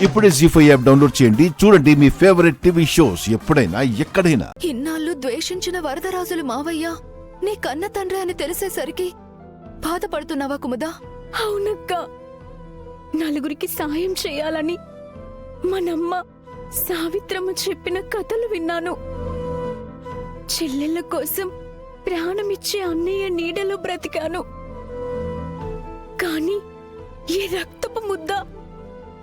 ఇప్పుడే జీ5 app download చేయండి. చూడండి మీ ఫేవరెట్ టీవీ షోస్ ఎప్పుడైనా ఎక్కడైనా. ఇన్నాళ్ళు ద్వేషించిన వరదరాజులు మావయ్య నీ కన్న తండ్రి అని తెలిసేసరికి బాధపడుతున్నావా కుముదా? అవునక్క, నలుగురికి సాయం చేయాలని మనమ్మ సావిత్రమ్మ చెప్పిన కథలు విన్నాను. చెల్లెళ్ళ కోసం ప్రాణమిచ్చే అన్నయ్య నీడలో బ్రతికాను. కాని ఈ రక్తపు ముద్ద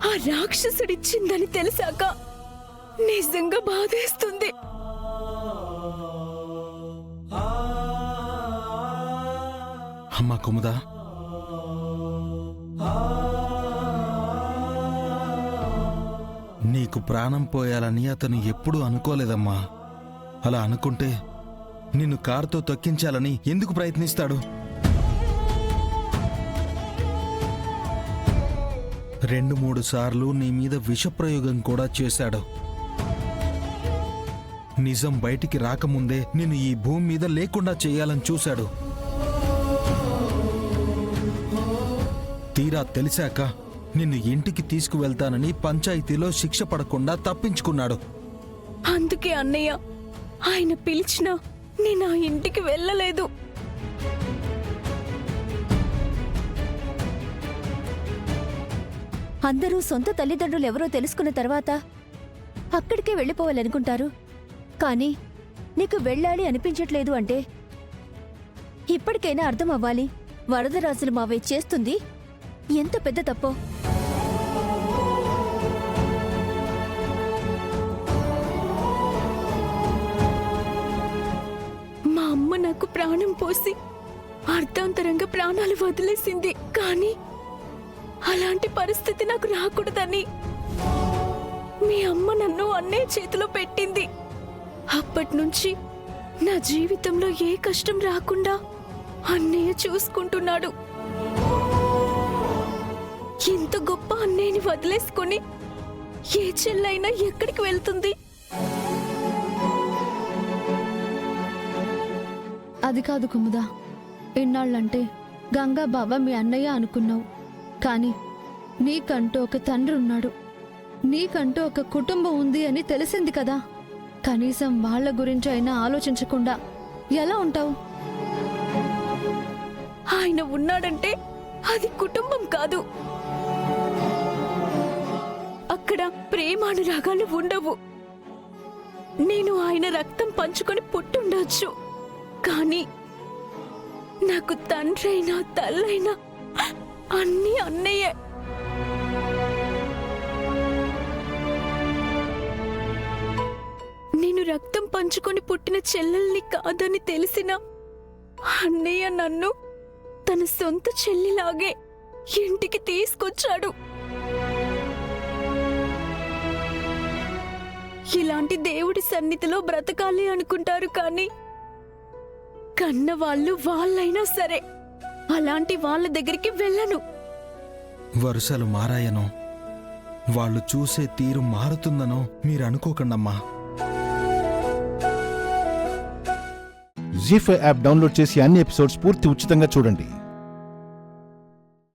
ఆ రాక్షసుడిచ్చిందని తెలిసాక నిజంగా బాధేస్తుంది. అమ్మా కుముదా, నీకు ప్రాణం పోయాలని అతను ఎప్పుడూ అనుకోలేదమ్మా. అలా అనుకుంటే నిన్ను కారుతో తొక్కించాలని ఎందుకు ప్రయత్నిస్తాడు? 2-3 సార్లు నీ మీద విషప్రయోగం కూడా చేశాడు. నిజం బయటికి రాకముందే నిన్ను ఈ భూమి మీద లేకుండా చేయాలని చూశాడు. తీరా తెలిసాక నిన్ను ఇంటికి తీసుకువెళ్తానని పంచాయతీలో శిక్ష పడకుండా తప్పించుకున్నాడు. అందుకే అన్నయ్య ఆయన పిలిచినా నేను ఆ ఇంటికి వెళ్ళలేదు. అందరూ సొంత తల్లిదండ్రులు ఎవరో తెలుసుకున్న తర్వాత అక్కడికే వెళ్ళిపోవాలనుకుంటారు. కానీ నీకు వెళ్ళాలి అనిపించట్లేదు అంటే ఇప్పటికైనా అర్థం అవ్వాలి వరదరాజులు మావే చేస్తుంది ఎంత పెద్ద తప్పో. మా అమ్మ నాకు ప్రాణం పోసి అర్ధాంతరంగా ప్రాణాలు వదిలేసింది. కానీ అలాంటి పరిస్థితి నాకు రాకూడదని మీ అమ్మ నన్ను అన్నయ్య చేతిలో పెట్టింది. అప్పట్నుంచి నా జీవితంలో ఏ కష్టం రాకుండా అన్నయ్య చూసుకుంటున్నాడు. ఇంత గొప్ప అన్నయ్యని వదిలేసుకొని ఏ చెల్లైనా ఎక్కడికి వెళ్తుంది? అది కాదు కుముదా, ఇన్నాళ్ళంటే గంగా బావ మీ అన్నయ్య అనుకున్నావు. కాని నీకంటూ ఒక తండ్రి ఉన్నాడు, నీకంటూ ఒక కుటుంబం ఉంది అని తెలిసింది కదా. కనీసం వాళ్ళ గురించి అయినా ఆలోచించకుండా ఎలా ఉంటావు? ఆయన ఉన్నాడంటే అది కుటుంబం కాదు. అక్కడ ప్రేమానురాగాలు ఉండవు. నేను ఆయన రక్తం పంచుకొని పుట్టుండొచ్చు, కానీ నాకు తండ్రైనా తల్లైనా అన్నీ అన్నయ్యే. నేను రక్తం పంచుకొని పుట్టిన చెల్లెల్ని కాదని తెలిసిన అన్నయ్య నన్ను తన సొంత చెల్లిలాగే ఇంటికి తీసుకొచ్చాడు. ఇలాంటి దేవుడి సన్నిధిలో బ్రతకాలి అనుకుంటారు, కానీ కన్నవాళ్ళు వాళ్ళైనా సరే అలాంటి వాళ్ళ దగ్గరికి వెళ్ళను. వరుసలు మారాయనో వాళ్ళు చూసే తీరు మారుతుందనో మీరు అనుకోకండమ్మా. జీ5 యాప్ డౌన్లోడ్ చేసి అన్ని ఎపిసోడ్స్ పూర్తి ఉచితంగా చూడండి.